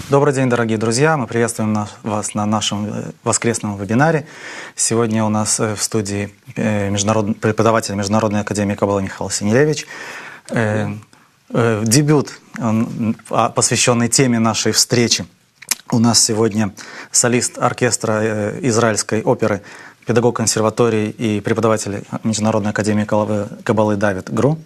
Добрый день, дорогие друзья! Мы приветствуем вас на нашем воскресном вебинаре. Сегодня у нас в студии преподаватель Международной академии Каббалы Михаил Синелевич. Дебют, посвященный теме нашей встречи. У нас сегодня солист оркестра израильской оперы, педагог консерватории и преподаватель Международной академии Каббалы Давид Гру.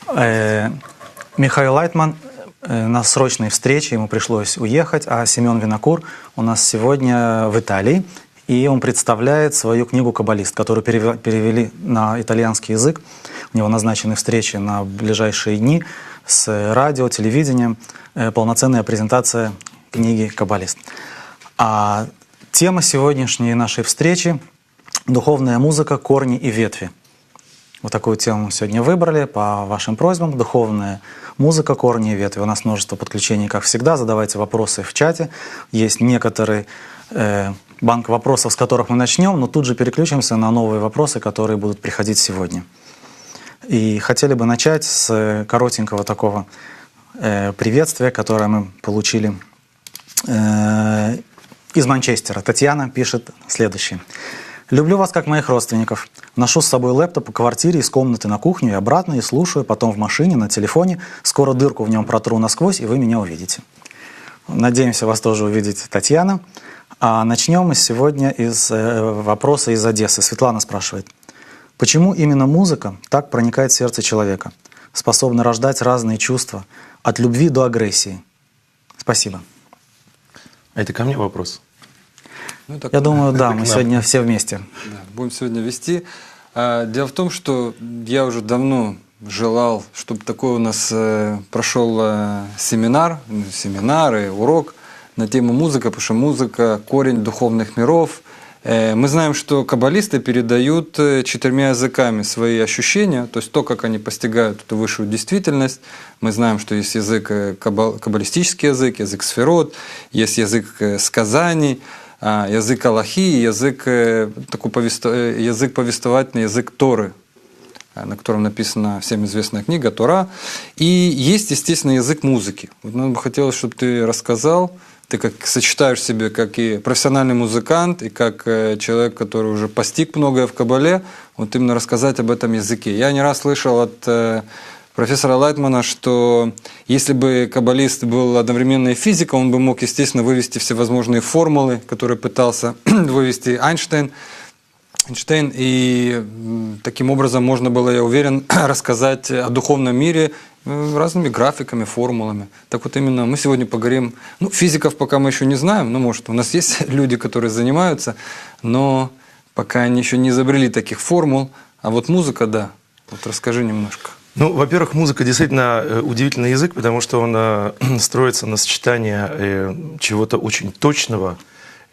Михаил Лайтман на срочной встрече, ему пришлось уехать, а Семен Винокур у нас сегодня в Италии, и он представляет свою книгу «Каббалист», которую перевели на итальянский язык. У него назначены встречи на ближайшие дни с радио, телевидением, полноценная презентация книги «Каббалист». А тема сегодняшней нашей встречи — духовная музыка, корни и ветви. Вот такую тему мы сегодня выбрали по вашим просьбам. Духовная музыка, корни и ветви. У нас множество подключений, как всегда. Задавайте вопросы в чате. Есть некоторый банк вопросов, с которых мы начнем, но тут же переключимся на новые вопросы, которые будут приходить сегодня. И хотели бы начать с коротенького такого приветствия, которое мы получили из Манчестера. Татьяна пишет следующее. «Люблю вас как моих родственников. Ношу с собой лэптоп по квартире из комнаты на кухню и обратно, и слушаю, потом в машине, на телефоне. Скоро дырку в нем протру насквозь, и вы меня увидите». Надеемся вас тоже увидеть, Татьяна. А начнем мы сегодня из вопроса из Одессы. Светлана спрашивает. Почему именно музыка так проникает в сердце человека, способна рождать разные чувства, от любви до агрессии? Спасибо. А это ко мне вопрос? Ну, так, я думаю, да, мы сегодня все вместе. Да, будем сегодня вести. Дело в том, что я уже давно желал, чтобы такой у нас прошел семинар и урок на тему музыка, потому что музыка — корень духовных миров. Мы знаем, что каббалисты передают 4 языками свои ощущения, то есть то, как они постигают эту высшую действительность. Мы знаем, что есть язык каббалистический язык сферот, есть язык сказаний, язык Аллахи, язык повествовательный, язык Торы, на котором написана всем известная книга Тора. И есть, естественно, язык музыки. Вот нам бы хотелось, чтобы ты рассказал, ты как сочетаешь себе как и профессиональный музыкант, и как человек, который уже постиг многое в Каббале, вот именно рассказать об этом языке. Я не раз слышал от профессора Лайтмана, что если бы каббалист был одновременно и физиком, он бы мог, естественно, вывести всевозможные формулы, которые пытался вывести Эйнштейн. И таким образом можно было, я уверен, рассказать о духовном мире разными графиками, формулами. Так вот именно мы сегодня поговорим. Ну, физиков пока мы еще не знаем, ну, может, у нас есть люди, которые занимаются, но пока они еще не изобрели таких формул. А вот музыка, да. Вот расскажи немножко. Ну, во-первых, музыка действительно удивительный язык, потому что он строится на сочетании чего-то очень точного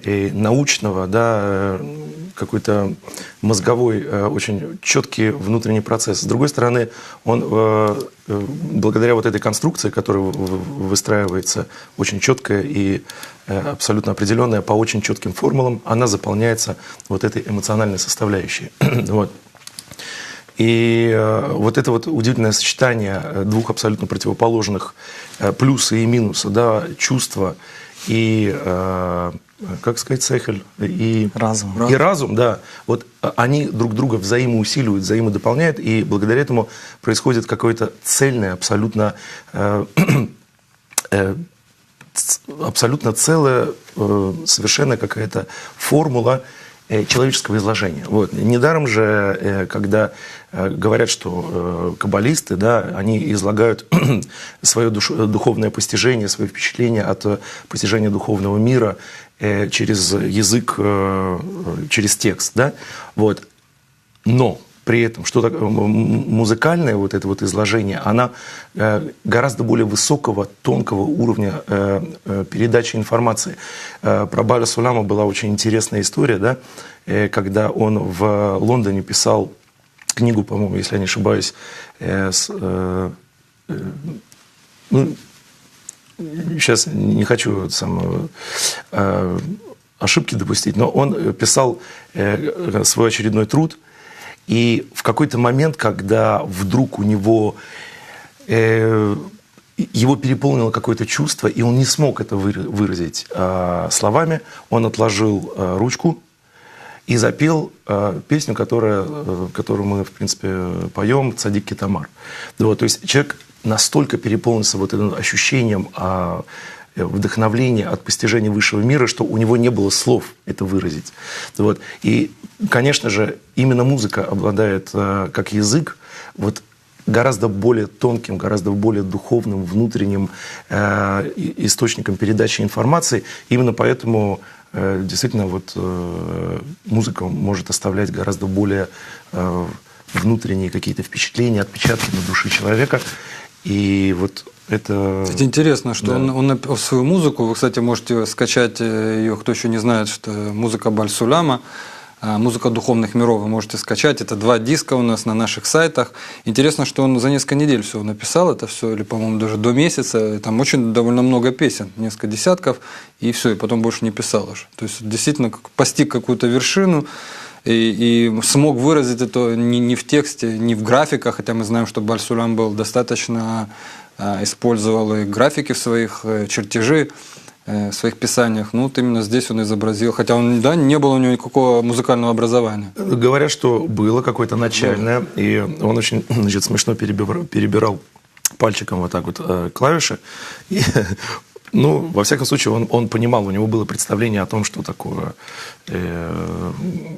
и научного, да, какой-то мозговой, очень четкий внутренний процесс. С другой стороны, он благодаря вот этой конструкции, которая выстраивается очень четкая и абсолютно определенная по очень четким формулам, она заполняется вот этой эмоциональной составляющей. Вот. И вот это вот удивительное сочетание двух абсолютно противоположных плюса и минуса, да, чувства и, как сказать, сехель, и разум, да, вот они друг друга взаимоусиливают, взаимодополняют, и благодаря этому происходит какое-то цельное, абсолютно целая, совершенно какая-то формула человеческого изложения. Вот. Недаром же, когда говорят, что каббалисты, да, они излагают свое духовное постижение, свои впечатления от постижения духовного мира через язык, через текст. Да? Вот. Но при этом что музыкальное вот это вот изложение, она гораздо более высокого, тонкого уровня передачи информации. Про Бааля Сулама была очень интересная история, да, когда он в Лондоне писал книгу, по-моему, если я не ошибаюсь, сейчас не хочу ошибки допустить, но он писал свой очередной труд. И в какой-то момент, когда вдруг у него его переполнило какое-то чувство, и он не смог это выразить словами. Он отложил ручку и запел песню, которую мы, в принципе, поем, «Цадик Китамар». Вот, то есть человек настолько переполнился вот этим ощущением вдохновления от постижения высшего мира, что у него не было слов это выразить. Вот. И, конечно же, именно музыка обладает, как язык, вот, гораздо более тонким, гораздо более духовным, внутренним источником передачи информации. Именно поэтому действительно вот, музыка может оставлять гораздо более внутренние какие-то впечатления, отпечатки на душе человека. И вот это... Кстати, интересно, что да. он свою музыку, вы, кстати, можете скачать ее, кто еще не знает, что музыка Баль-Суляма, музыка духовных миров, вы можете скачать. Это 2 диска у нас на наших сайтах. Интересно, что он за несколько недель все написал, это все, или, по-моему, даже до месяца. Там очень довольно много песен, несколько десятков, и все, и потом больше не писал уже. То есть действительно постиг какую-то вершину и смог выразить это не в тексте, не в графиках, хотя мы знаем, что Баль-Сулям был достаточно, использовал и графики в своих чертежи, в своих писаниях. Ну, вот именно здесь он изобразил. Хотя он, да, не было у него никакого музыкального образования. Говорят, что было какое-то начальное, и он очень, значит, смешно перебирал пальчиком вот так вот клавиши. И, ну, во всяком случае, он понимал, у него было представление о том, что такое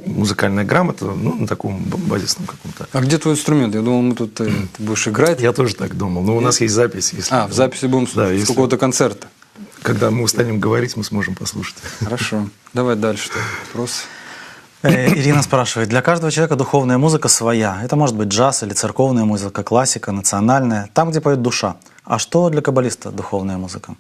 музыкальная грамота, ну, на таком базисном каком-то. А где твой инструмент? Я думал, ты будешь играть. Я тоже так думал. Но у нас есть запись. Если, в записи будем слушать, с какого-то концерта. Когда мы устанем говорить, мы сможем послушать. Хорошо. Давай дальше. Вопрос. Ирина спрашивает, для каждого человека духовная музыка своя. Это может быть джаз или церковная музыка, классика, национальная, там, где поет душа. А что для каббалиста духовная музыка?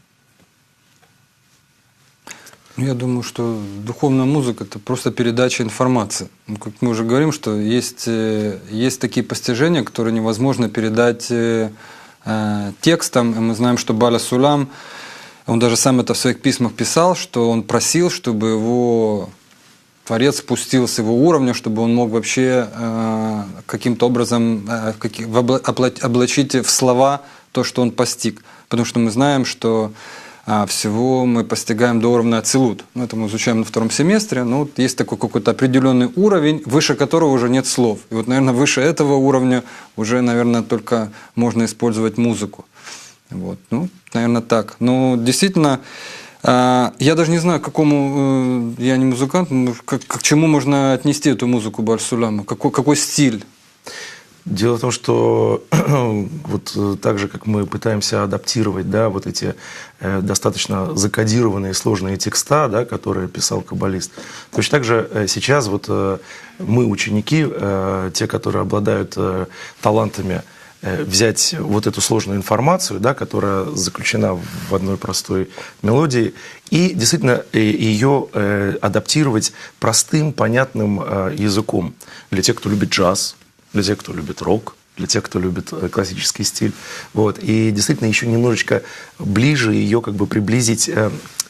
Я думаю, что духовная музыка – это просто передача информации. Ну, как мы уже говорим, что есть такие постижения, которые невозможно передать текстом. И мы знаем, что Баль-Сулям, он даже сам это в своих письмах писал, что он просил, чтобы его Творец спустился с его уровня, чтобы он мог вообще каким-то образом облачить в слова то, что он постиг. Потому что мы знаем, что всего мы постигаем до уровня ацилут. Ну, это мы изучаем на 2-м семестре. Но вот есть такой какой-то определенный уровень, выше которого уже нет слов. И вот, наверное, выше этого уровня уже, наверное, только можно использовать музыку. Вот. Ну, наверное, так. Но действительно, я даже не знаю, к какому, я не музыкант, к чему можно отнести эту музыку Баль-Суляма, какой стиль? Дело в том, что вот так же, как мы пытаемся адаптировать, да, вот эти достаточно закодированные сложные текста, да, которые писал каббалист, точно так же сейчас вот мы, ученики, те, которые обладают талантами, взять вот эту сложную информацию, да, которая заключена в одной простой мелодии, и действительно ее адаптировать простым, понятным языком для тех, кто любит джаз, для тех, кто любит рок, для тех, кто любит классический стиль. Вот. И действительно еще немножечко ближе ее как бы приблизить.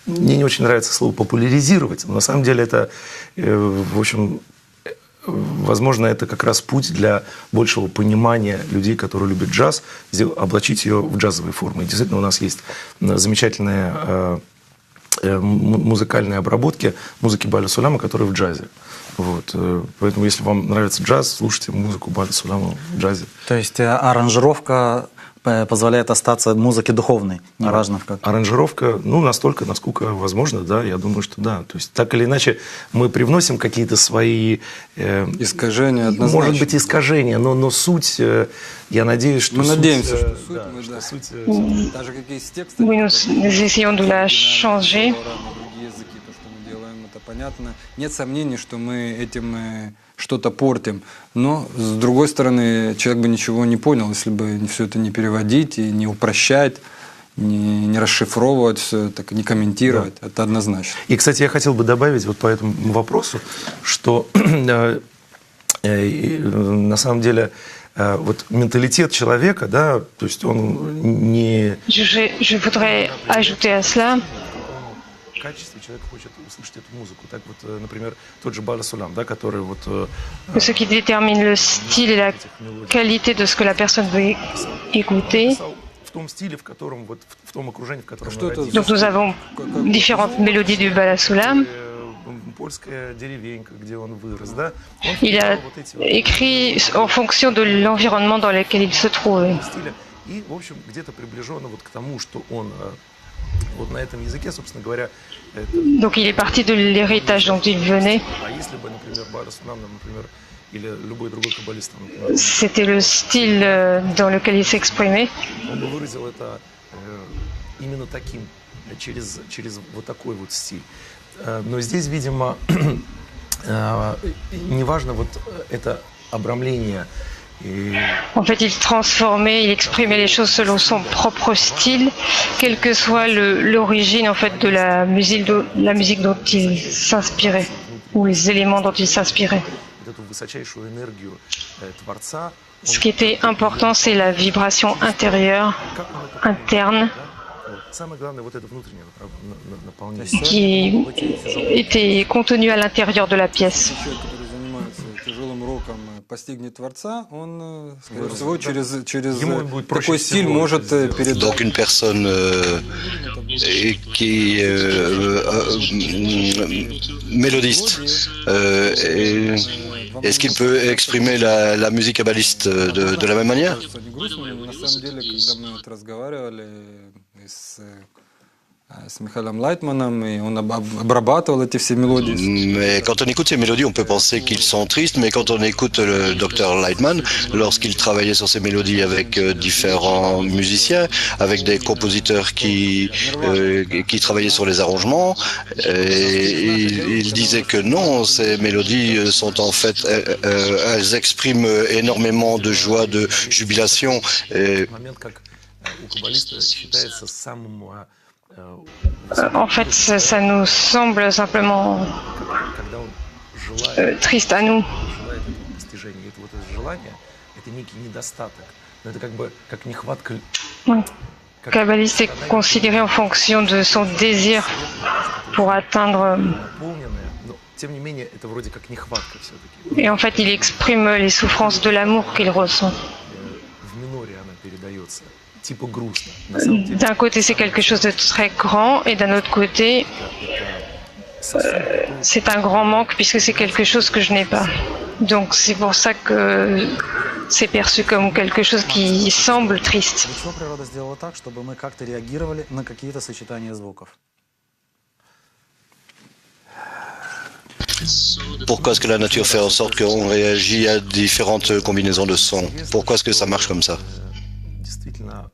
Мне не очень нравится слово «популяризировать», но на самом деле это, в общем, возможно, это как раз путь для большего понимания людей, которые любят джаз, облачить ее в джазовые формы. И действительно, у нас есть замечательные музыкальные обработки музыки Баль-Суляма, которые в джазе. Вот. Поэтому, если вам нравится джаз, слушайте музыку Баль-Суляма в джазе. То есть аранжировка позволяет остаться музыке духовной, неважно в как. Аранжировка, ну, настолько, насколько возможно, да, я думаю, что да. То есть, так или иначе, мы привносим какие-то свои... искажения, однозначно. Может быть, искажения, но суть, я надеюсь, что мы суть... надеемся, что суть, да, мы, что да. суть Даже какие есть тексты... Oui, nous essayons de la changer. Другие языки, то, что мы делаем, это понятно. Нет сомнений, что мы этим что-то портим. Но, с другой стороны, человек бы ничего не понял, если бы все это не переводить и не упрощать, не расшифровывать все это, не комментировать. Да. Это однозначно. И, кстати, я хотел бы добавить вот по этому вопросу, что на самом деле вот менталитет человека, да, то есть он не... Je voudrais ajouter à cela. В качестве человек хочет услышать эту музыку. Так вот, например, тот же Баль-Сулям, да, который вот... Ce qui détermine le style et la qualité de ce que la personne veut écouter. том стиле, в котором, вот в том окружении, в котором Что он это родился. Donc nous avons différentes mélodies du Balasulam. Польская деревенька, где он вырос, да? Он Il a впитал вот эти вот écrit en fonction de l'environnement dans lequel il se trouvait. стиля. И, в общем, где-то приближенно вот к тому, что он вот на этом языке, собственно говоря, это... Donc il est parti de l'héritage dont il venait. А если бы, например, Барасунам, например, или любой другой каббалист, там, например, C'était le style dans lequel il s'exprimait. он бы выразил это именно таким, через вот такой вот стиль. Но здесь, видимо, неважно вот это обрамление. En fait, il transformait, il exprimait les choses selon son propre style, quelle que soit l'origine en fait de la musique dont il s'inspirait ou les éléments dont il s'inspirait. Вот эту высочайшую энергию Творца, Ce qui était important, c'est la vibration intérieure, как он это interne, вот. Самое главное, вот это внутреннее наполнение. qui était contenue à l'intérieur de la pièce. Человек, который занимается тяжелым роком, постигнет Творца, он, скорее всего, через Ему будет проще такой стиль всего может это сделать. передать. Donc une personne qui est mélodiste, est-ce qu'il peut exprimer la musique kabbaliste de la même manière? Не грустно, но на самом деле, когда мы вот разговаривали с Михаилом Лайтманом, и он обрабатывал эти все мелодии. Mais quand on écoute ces mélodies, on peut penser qu'ils sont tristes, mais quand on écoute le docteur Lightman, lorsqu'il travaillait sur ces mélodies avec différents musiciens, avec des compositeurs qui travaillaient sur les arrangements, il disait que non, ces mélodies sont en fait, elles expriment énormément de joie, de jubilation. Момент, как у каббалиста считается самым En fait, ça nous semble simplement когда он желает triste à nous. этого достижения. Это вот это желание, это некий недостаток. Но это как бы как нехватка. Le kabbaliste est considéré en fonction de son désir pour atteindre. Наполненная, но тем не менее это вроде как нехватка все-таки. Et en fait, il exprime les souffrances de l'amour qu'il ressent. В миноре она передается, типа грустно. На самом деле D'un côté, c'est quelque chose de très grand, et d'un autre côté, c'est un grand manque puisque c'est quelque chose que je n'ai pas. Donc c'est pour ça que c'est perçu comme quelque chose qui semble triste. Для чего природа сделала так, чтобы мы как-то реагировали на какие-то сочетания звуков? Pourquoi est-ce que la nature fait en sorte qu'on réagit à différentes combinaisons de sons? Pourquoi est-ce que ça marche comme ça? Действительно,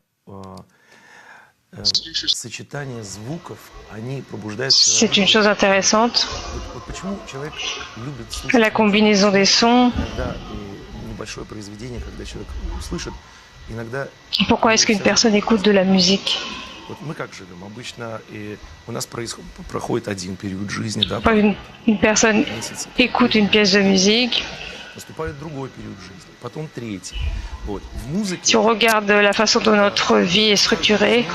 сочетание звуков, они пробуждают C'est une chose intéressante. Вот почему человек любит La слушать combinaison des sons. иногда и небольшое произведение, когда человек услышит, иногда Pourquoi est-ce qu'une personne écoute de la musique? вот мы как живем обычно, и у нас проходит один период жизни, да, Une personne месяц, écoute une pièce de musique. наступает другой период жизни, потом третий. Вот в музыке Si on regarde la façon dont notre vie est structurée,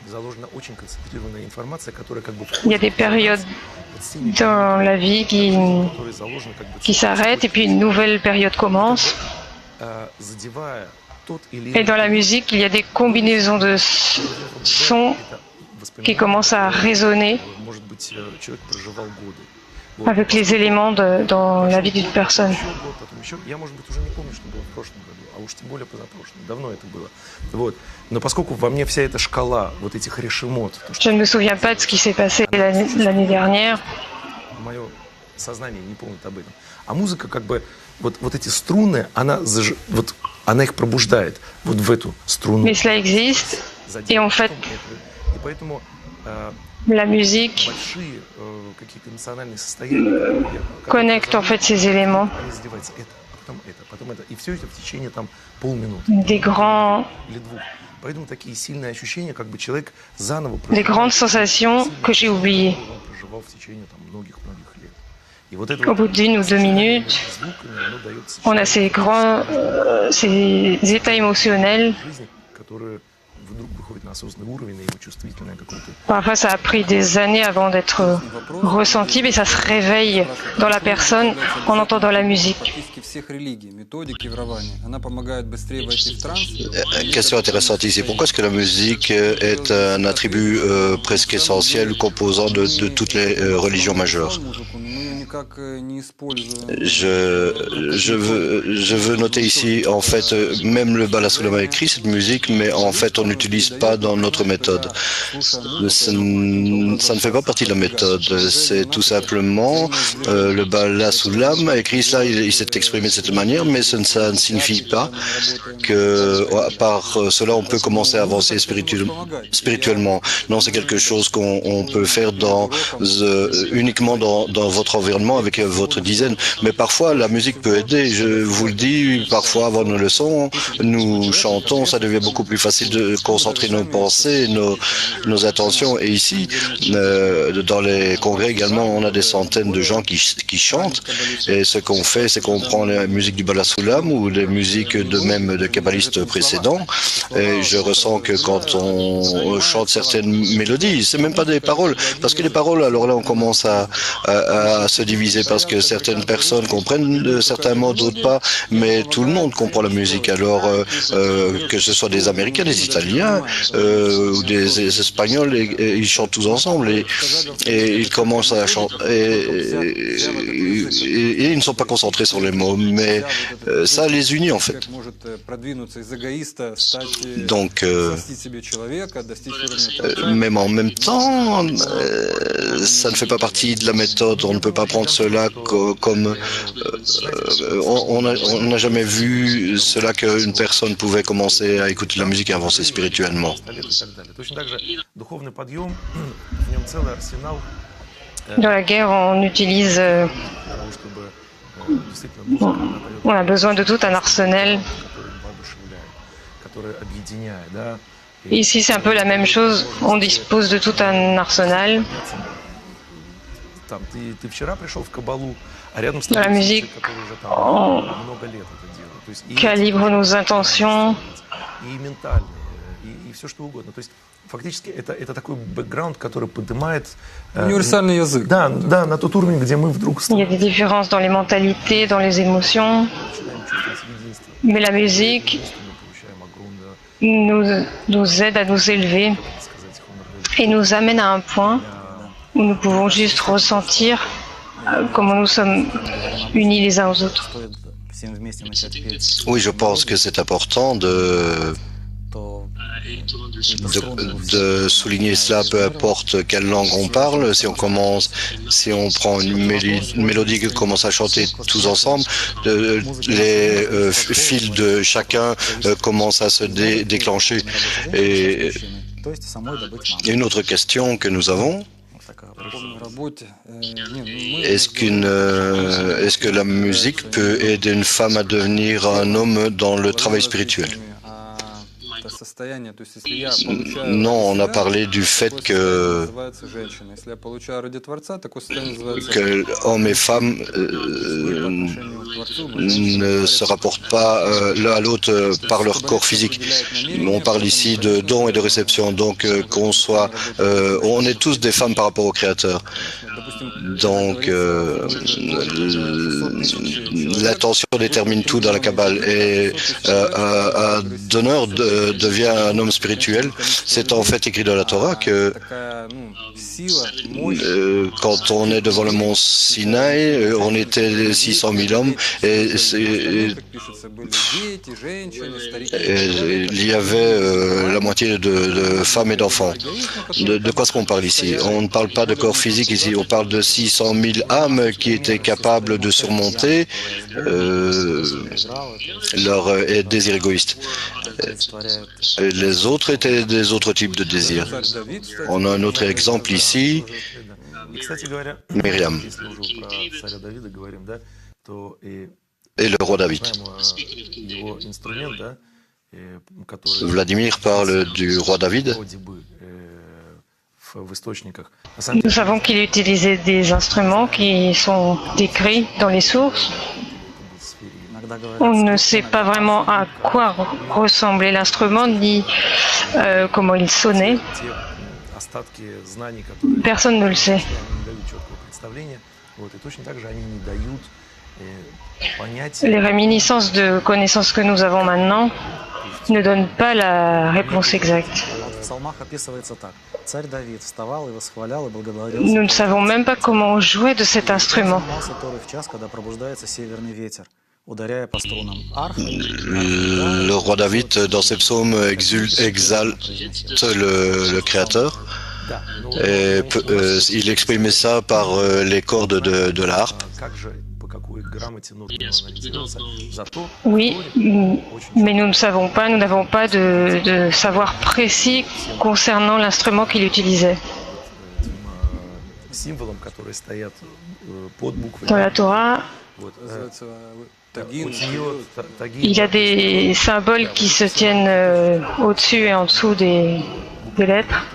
заложена очень концентрированная информация, которая как бы il y a des périodes dans la vie которые заложены как бы qui s'arrêtent et puis une nouvelle période commence. задевая тот или Et dans la musique, il y a des combinaisons de sons qui commencent à résonner может быть, человек проживал годы. avec les éléments dans la vie d'une personne. Еще год, потом еще. Я, может быть, уже не помню, что было в прошлом году, а уж тем более позапрошлом. Давно это было. Вот. Но поскольку во мне вся эта шкала вот этих решимот, то, что Je ne me souviens pas de ce qui s'est passé l'année dernière. мое сознание не помнит об этом. А музыка как бы, вот эти струны, вот, она их пробуждает вот в эту струну. Mais cela existe. Et en fait, И поэтому la musique большие какие-то эмоциональные состояния, которые я- connecte en fait ces éléments. они задеваются это, а потом это. И все это в течение там полминуты Des grands, или двух. Поэтому такие сильные ощущения, как бы человек заново des grandes sensations que j'ai oubliées. он проживал в течение там многих-многих лет. И вот это Au bout d'une ou deux minutes, звуками, оно дает on a ces grands, ces états émotionnels жизни, которые Parfois, ça a pris des années avant d'être ressenti, mais ça se réveille dans la personne en entendant la musique. Question intéressante ici. Pourquoi est-ce que la musique est un attribut presque essentiel, composant de toutes les religions majeures? Je veux noter ici, en fait, même le Bala Soulam a écrit cette musique, mais en fait, on n'utilise pas dans notre méthode. Ça ne fait pas partie de la méthode. C'est tout simplement le Bala Soulam a écrit cela, il s'est exprimé de cette manière, mais ça ne signifie pas que par cela on peut commencer à avancer spirituellement. Non, c'est quelque chose qu'on peut faire uniquement dans votre environnement avec votre dizaine. Mais parfois la musique peut aider. Je vous le dis, parfois avant nos leçons, nous chantons, ça devient beaucoup plus facile de concentrer nos pensées, nos attentions. Et ici, dans les congrès également, on a des centaines de gens qui chantent. Et ce qu'on fait, c'est qu'on prend la musique du Bala Soulam ou les musiques de kabbalistes précédents. Et je ressens que quand on chante certaines mélodies, c'est même pas des paroles, parce que les paroles, alors là, on commence à se diviser, parce que certaines personnes comprennent certains mots, d'autres pas, mais tout le monde comprend la musique. Alors que ce soit des Américains, des Italiens ou des Espagnols, et ils chantent tous ensemble et ils commencent à chanter et ils ne sont pas concentrés sur les mots, mais ça les unit en fait. Donc, même en même temps, ça ne fait pas partie de la méthode. On ne peut pas prendre cela comme... on n'a jamais vu cela qu'une personne pouvait commencer à écouter la musique et avancer spirituellement. Dans la guerre, on utilise... on a besoin de tout un arsenal. Ici, c'est un peu la même chose. On dispose de tout un arsenal. Dans la musique, on calibre nos intentions. Il y a des différences dans les mentalités, dans les émotions, mais la musique nous aide à nous élever et nous amène à un point où nous pouvons juste ressentir comment nous sommes unis les uns aux autres. Oui, je pense que c'est important de souligner cela, peu importe quelle langue on parle. Si on prend une mélodie que commence à chanter tous ensemble, les fils de chacun commencent à se déclencher. Et une autre question que nous avons, est-ce que la musique peut aider une femme à devenir un homme dans le travail spirituel? Non, on a parlé du fait que hommes et femmes ne se rapportent pas l'un à l'autre par leur corps physique. On parle ici de dons et de réception, donc on est tous des femmes par rapport au Créateur. Donc l'intention détermine tout dans la Kabbale, et un donneur devient un homme spirituel. C'est en fait écrit dans la Torah que quand on est devant le mont Sinaï, on était 600 000 hommes et il y avait la moitié de femmes et d'enfants. De quoi est-ce qu'on parle ici? On ne parle pas de corps physique ici, on parle de 600 000 âmes qui étaient capables de surmonter leur désir égoïste. Les autres étaient des autres types de désirs. On a un autre exemple ici, Myriam et le roi David. Vladimir parle du roi David. Nous savons qu'il utilisait des instruments qui sont décrits dans les sources. On ne sait pas vraiment à quoi ressemblait l'instrument ni comment il sonnait. Personne ne le sait. Les réminiscences de connaissances que nous avons maintenant ne donnent pas la réponse exacte. Nous ne savons même pas comment on jouait de cet instrument. Le roi David, dans ses psaumes, exalte le Créateur. Et, il exprimait ça par les cordes de la harpe. Oui, mais nous ne savons pas, nous n'avons pas de savoir précis concernant l'instrument qu'il utilisait. Dans la Torah, il y a des symboles qui se tiennent au-dessus et en dessous des lettres.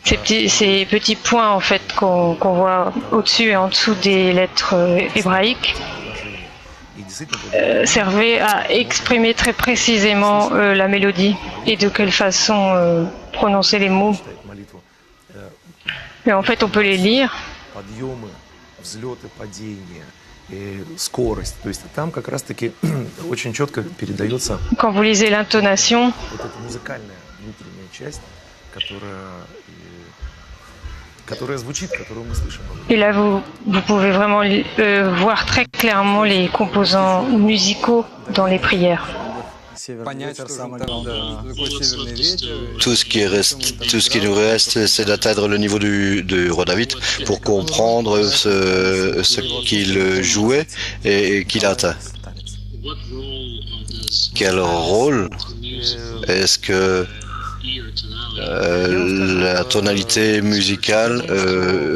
Ces petits points en fait qu'on voit au-dessus et en dessous des lettres hébraïques servaient à exprimer très précisément la mélodie et de quelle façon prononcer les mots. Et en fait, on peut les lire. Quand vous lisez l'intonation, et là vous pouvez vraiment voir très clairement les composants musicaux dans les prières. Tout ce qui nous reste, c'est d'atteindre le niveau du roi David pour comprendre ce qu'il jouait et qu'il a atteint. Quel rôle est-ce que la tonalité musicale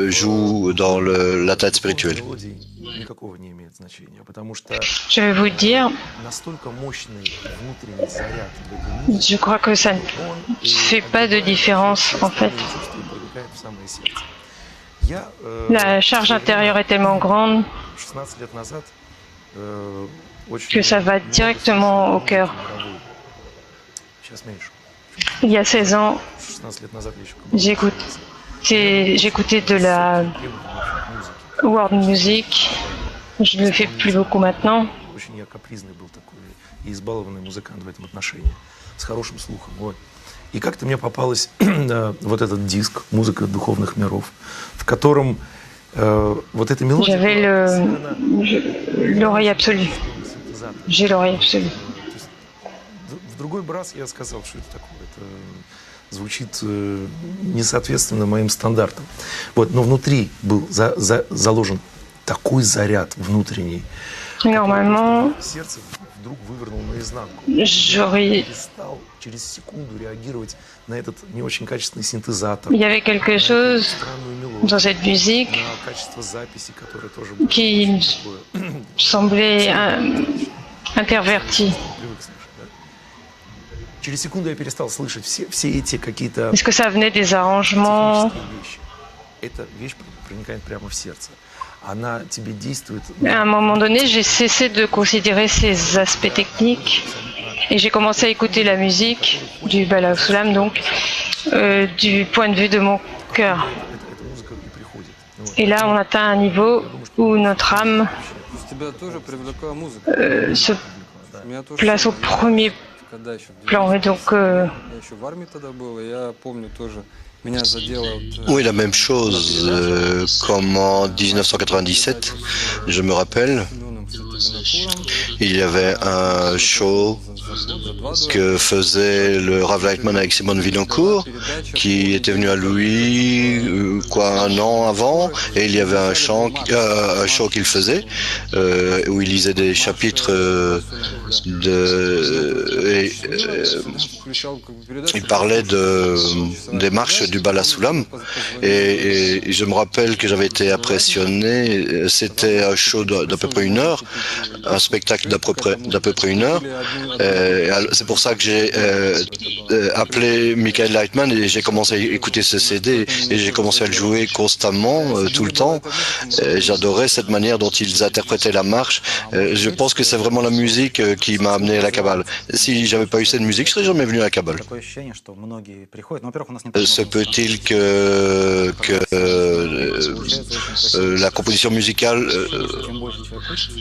joue dans la tête spirituelle? Je vais vous dire, je crois que ça ne fait pas de différence en fait. La charge intérieure est tellement grande que ça va directement au cœur. Il y a 16 ans, j'écoutais de la world music. Je ne le fais plus beaucoup maintenant. И как-то мне попалась вот этот диск «Музыка духовных миров», в котором вот эта мелодия... J'avais l'oreille absolue. J'ai l'oreille absolue. В другой раз я сказал, что это такое. Это звучит несоответственно моим стандартам. Вот, но внутри был заложен такой заряд внутренний. Normalement, Сердце вдруг вывернул наизнанку. j'aurais... Стал через секунду реагировать на этот не очень качественный синтезатор. Il y avait quelque chose dans cette musique На качество записи, которое тоже было qui semblait interverti. Через секунду я перестал слышать все эти какие-то Est-ce que ça venait des arrangements? вещи. Эта вещь проникает прямо в сердце. Она тебе действует. À un moment donné, j'ai cessé de considérer ces aspects techniques et j'ai commencé à écouter la musique du Bala Sulam, donc du point de vue de mon cœur. Эта музыка и приходит. Et là, on atteint un niveau où notre âme se place au premier plan. Et donc, Oui, la même chose comme en 1997, je me rappelle, il y avait un show que faisait le Rav Lightman avec Simone Villancourt, qui était venu à Louis, un an avant, et il y avait un show qu'il faisait, où il lisait des chapitres il parlait des marches du Bala Sulam, et je me rappelle que j'avais été impressionné. C'était un show d'à peu près 1 heure, un spectacle d'à peu près 1 heure. C'est pour ça que j'ai appelé Michael Lightman et j'ai commencé à écouter ce CD et j'ai commencé à le jouer constamment, tout le temps. J'adorais cette manière dont ils interprétaient la marche. Je pense que c'est vraiment la musique qui m'a amené à la Kabbale. Si j'avais pas eu cette musique, je serais jamais venu à la Kabbale. Такое ощущение, что многие приходят. Но, во-первых, у нас не так Se много peut-il que la composition musicale, чем больше человек учится,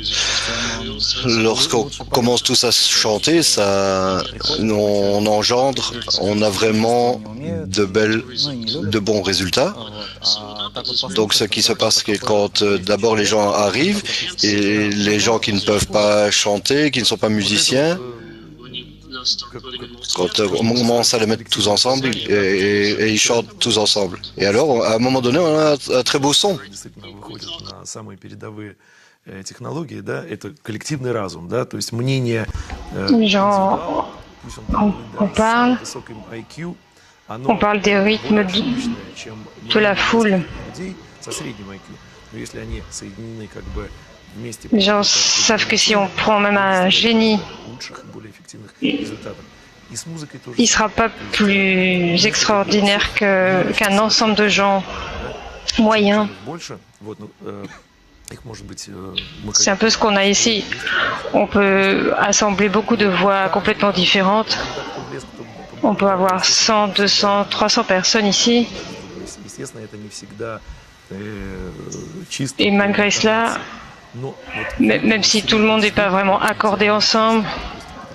тем он lorsqu'on commence tous à chanter, ça, on engendre, on a vraiment de bons résultats. А так вот Donc ce qui se passe, c'est que quand d'abord les gens arrivent et les gens qui ne peuvent pas chanter, qui ne sont pas musiciens, quand on commence à les mettre tous ensemble et ils chantent tous ensemble. Et alors, à un moment donné, on a un très beau son. Действительно выходит на самые передовые технологии, да, это коллективный разум, да, то есть мнение Les gens, пусть on parle, с высоким IQ, on parle des rythmes чем de la foule. людей со средним IQ. Но если они соединены как бы вместе Les gens savent que si on prend même un génie, лучших и более эффективных результатов. И с музыкой тоже il ne sera pas plus extraordinaire qu'un ensemble de gens moyens. больше. Вот, ну, их может быть C'est un peu ce qu'on a ici. On peut assembler beaucoup de voix complètement différentes. On peut avoir 100, 200, 300 personnes ici. естественно, это не всегда чисто. Et malgré cela, Но вот même si tout le monde n'est pas vraiment accordé ensemble,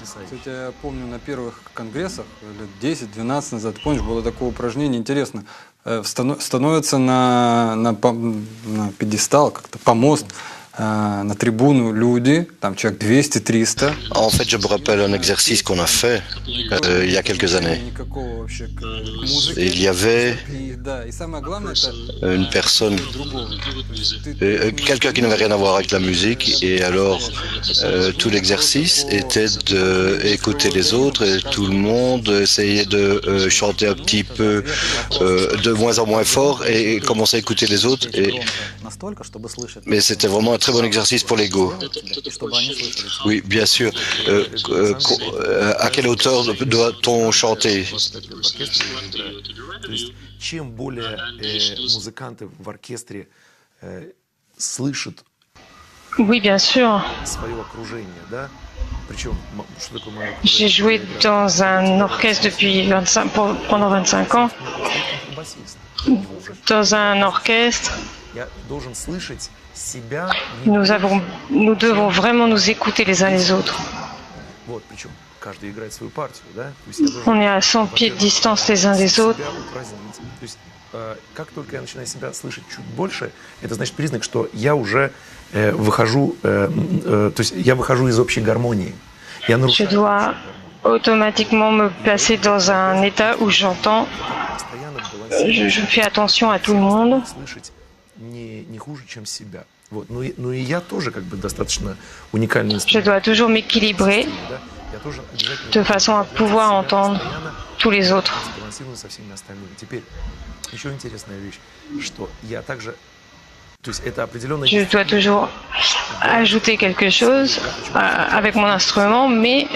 Кстати, я помню на первых конгрессах, лет 10-12 назад, помнишь, было такое упражнение, интересно, становятся на пьедестал, как-то помост, на трибуну люди, там человек 200-300. En fait, je me rappelle un exercice qu'on a fait il y a quelques années. Никакого вообще к музыке. Il y avait Да, и самое главное, это une personne, другого. То есть ты quelqu'un qui n'avait rien à voir avec la musique, et alors tout l'exercice était d'écouter les autres, et tout le monde essayait de chanter un petit peu de moins en moins fort et commencer à écouter les autres. настолько, чтобы слышать, Mais c'était vraiment un très bon exercice pour l'ego. и чтобы они слышали тебя. Oui, bien sûr. À quelle hauteur doit-on chanter? То есть, чем более музыканты в оркестре слышат oui, bien sûr. свое окружение, да, причем, что такое мое J'ai joué dans un orchestre depuis pendant 25 ans. басист? Dans un orchestre, Я должен слышать себя, nous devons vraiment nous écouter les uns les autres. вот, причем каждый играет свою партию, да, то есть я должен On est à 100 pieds de distance les uns des autres. себя упразднить. То есть, как только я начинаю себя слышать чуть больше, это значит признак, что я уже выхожу, то есть я выхожу из общей гармонии. Я Je нарушаю dois automatiquement me placer dans un état où j'entends, постоянно балансировать, je fais attention à tout le monde. слышать не хуже, чем себя. Вот. Ну и я тоже как бы достаточно уникальный Je инструмент. dois toujours m'équilibrer Да? Я тоже обязательно de façon à pouvoir entendre tous les autres. сбалансирую со всеми остальными. Теперь еще интересная вещь, что я также, то есть это определенная Je dois toujours ajouter quelque chose avec mon instrument, mais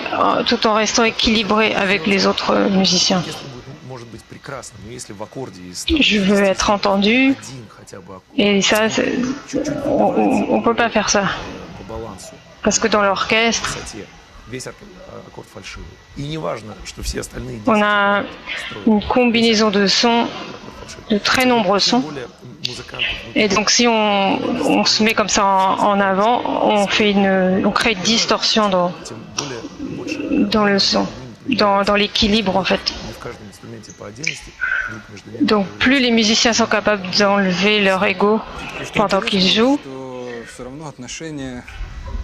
tout en restant équilibré avec les autres musiciens. оркестр может быть прекрасным, но если в аккорде есть Je veux être entendu, один хотя бы аккорд et ça, on ne peut pas faire ça. по балансу, Parce que dans l'orchestre, высоте, весь аккорд фальшивый. И не важно, что все остальные on a une combinaison de sons, de très nombreux sons. более музыканты Et donc si on se met comme ça en avant, on crée une distorsion тем более больше dans le son, dans l'équilibre en fait. не в каждом инструменте по отдельности, вдруг между ними Donc plus les musiciens sont capables d'enlever leur ego pendant qu'ils jouent, что все равно отношения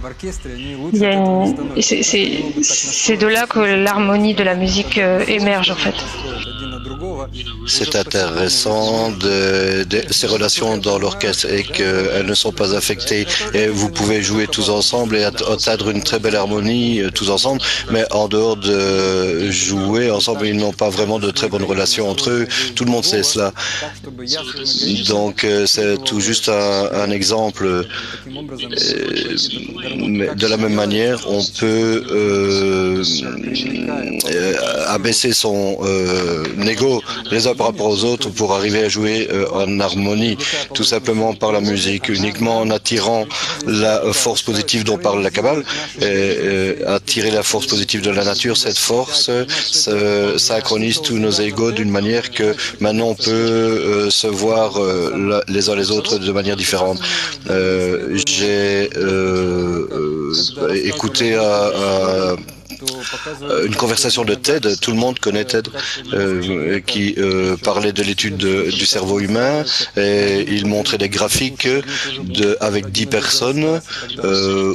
в оркестре, они il лучше y a от этого не une... становятся. c'est de là que l'harmonie de la musique émerge en fait. Один на другого. C'est intéressant de ces relations dans l'orchestre et qu'elles ne sont pas affectées. Et vous pouvez jouer tous ensemble et atteindre une très belle harmonie tous ensemble, mais en dehors de jouer ensemble, ils n'ont pas vraiment de très bonnes relations entre eux. Tout le monde sait cela. Так, чтобы я своими Donc c'est tout juste un exemple Mais de la même manière, on peut abaisser son ego les uns par rapport aux autres pour arriver à jouer en harmonie, tout simplement par la musique, uniquement en attirant la force positive dont parle la Kabbale, attirer la force positive de la nature. Cette force synchronise tous nos égos d'une manière que maintenant on peut se voir les uns les autres de manière différente. J'ai écouté une conversation de TED, tout le monde connaît TED, qui parlait de l'étude du cerveau humain, et il montrait des graphiques avec 10 personnes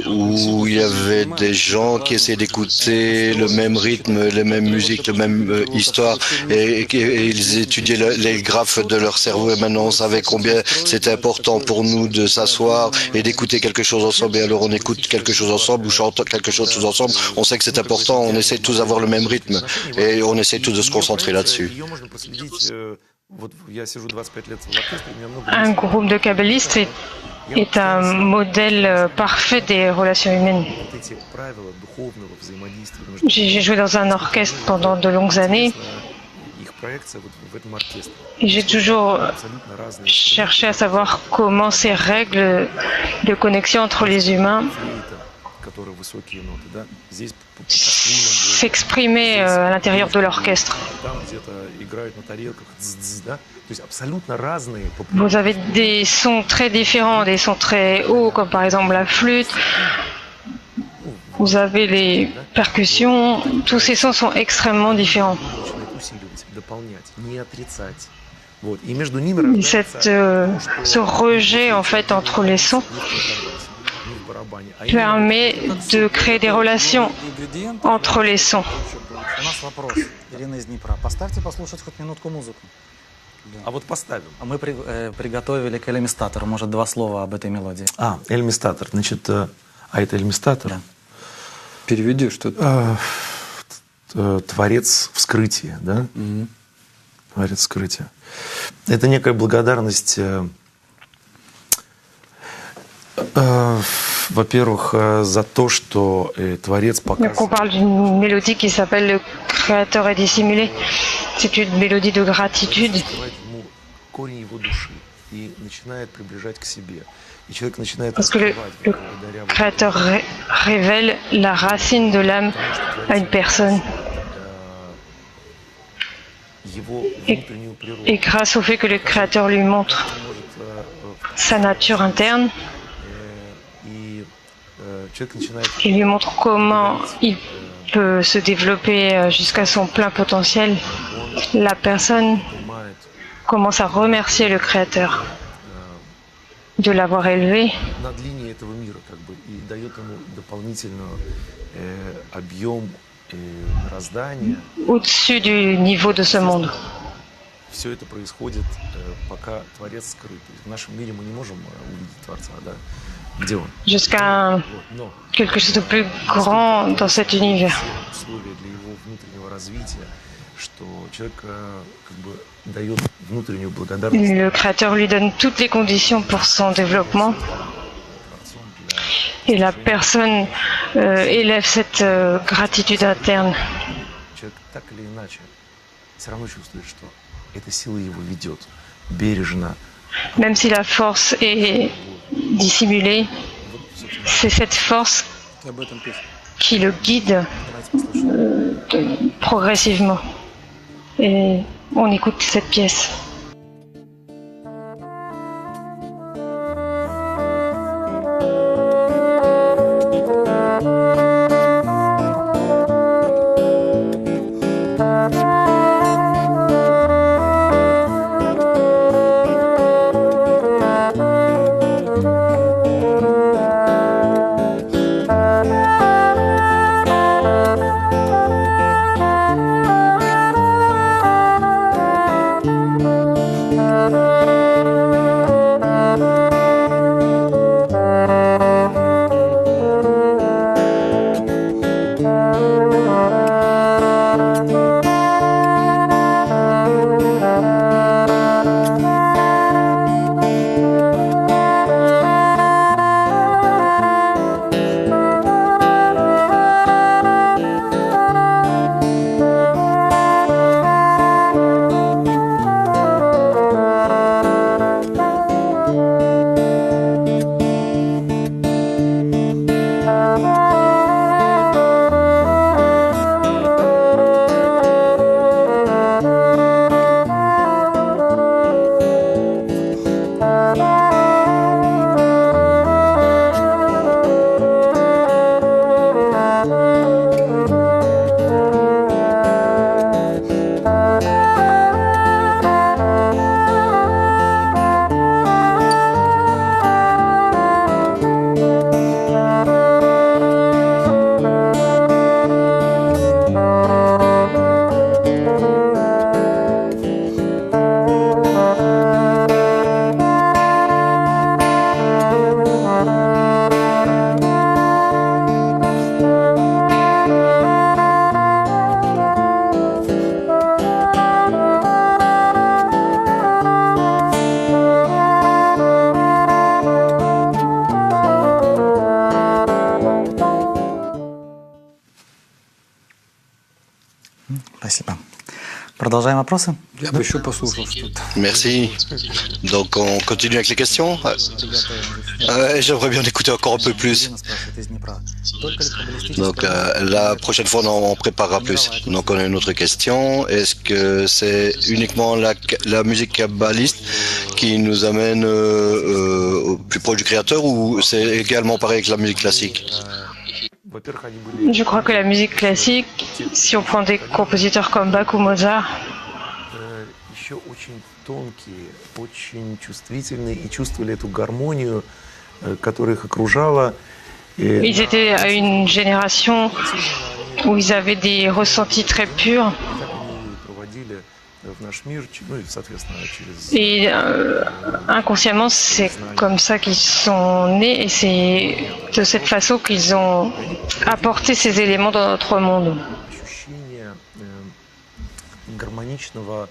où il y avait des gens qui essayaient d'écouter le même rythme, les mêmes musiques, la même histoire, et ils étudiaient les graphes de leur cerveau, et maintenant on savait combien c'était important pour nous de s'asseoir et d'écouter quelque chose ensemble, et alors on écoute quelque chose ensemble ou chante quelque chose tous ensemble, on sait que c'est important. On essaie tous d'avoir le même rythme et on essaie tous de se concentrer là-dessus. Un groupe de kabbalistes est un modèle parfait des relations humaines. J'ai joué dans un orchestre pendant de longues années et j'ai toujours cherché à savoir comment ces règles de connexion entre les humains s'exprimer à l'intérieur de l'orchestre. Vous avez des sons très différents, des sons très hauts, comme par exemple la flûte. Vous avez les percussions. Tous ces sons sont extrêmement différents. Ce rejet en fait entre les sons permet de créer des relations entre les sons. У нас вопрос. Ирина из Днепра. Поставьте послушать хоть минутку музыку. А вот поставим. А мы приготовили к элемистатору. Может, 2 слова об этой мелодии. Эльмистатор. Значит, это эльмистатор? Да. Переведи что-то. Творец вскрытия, да? Творец вскрытия. Это некая благодарность, во-первых, за то, что Творец показывает. Donc on parle d'une mélodie qui s'appelle Le Créateur est dissimulé. C'est une mélodie de gratitude. Parce que le Créateur révèle la racine de l'âme à une personne. Et grâce au fait que le Créateur lui montre sa nature interne, il lui montre comment il peut se développer jusqu'à son plein potentiel, la personne commence à remercier le Créateur de l'avoir élevé au-dessus du niveau de ce monde. Все это происходит, пока Творец скрыт. В нашем мире мы не можем увидеть Творца, да? Где он? Jusqu'à quelque chose de plus grand dans cet univers. Условия для его внутреннего развития, что человек как бы дает внутреннюю благодарность. Le Créateur lui donne toutes les conditions pour son développement. Et la personne élève cette gratitude interne. Человек так или иначе все равно чувствует, что эта сила его ведет бережно. Même si la force est dissimulée, c'est cette force qui le guide progressivement. Et on écoute cette pièce. Спасибо. Продолжаем вопросы? Я бы еще послушал что-то. Merci. Donc on continue avec les questions. J'aimerais bien écouter encore un peu plus. Donc la prochaine fois on préparera plus. Donc on a une autre question. Est-ce que c'est uniquement la musique kabbaliste qui nous amène au plus proche du créateur ou c'est également pareil avec la musique classique? Je crois que la musique classique, si on prend des compositeurs comme Bach ou Mozart, еще очень тонкие, очень чувствительные и чувствовали эту гармонию, которая их окружала. ils étaient à une génération où ils avaient des ressentis très purs. Они проводили в наш мир, ну и, соответственно, через... Et inconsciemment, c'est comme ça qu'ils sont nés et c'est de cette façon qu'ils ont apporté ces éléments dans notre monde. ощущение гармоничного,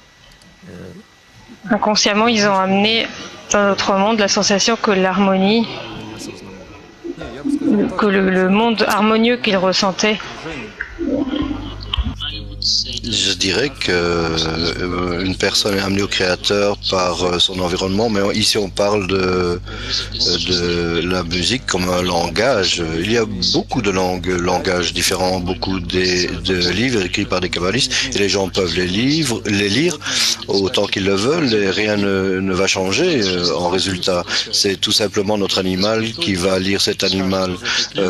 Inconsciemment, ils ont amené dans notre monde la sensation que l'harmonie, que le monde harmonieux qu'ils ressentaient. Je dirais que une personne est amenée au créateur par son environnement, mais ici on parle de la musique comme un langage. Il y a beaucoup de langages différents, beaucoup de livres écrits par des kabbalistes, et les gens peuvent les lire autant qu'ils le veulent, et rien ne va changer en résultat. C'est tout simplement notre animal qui va lire cet animal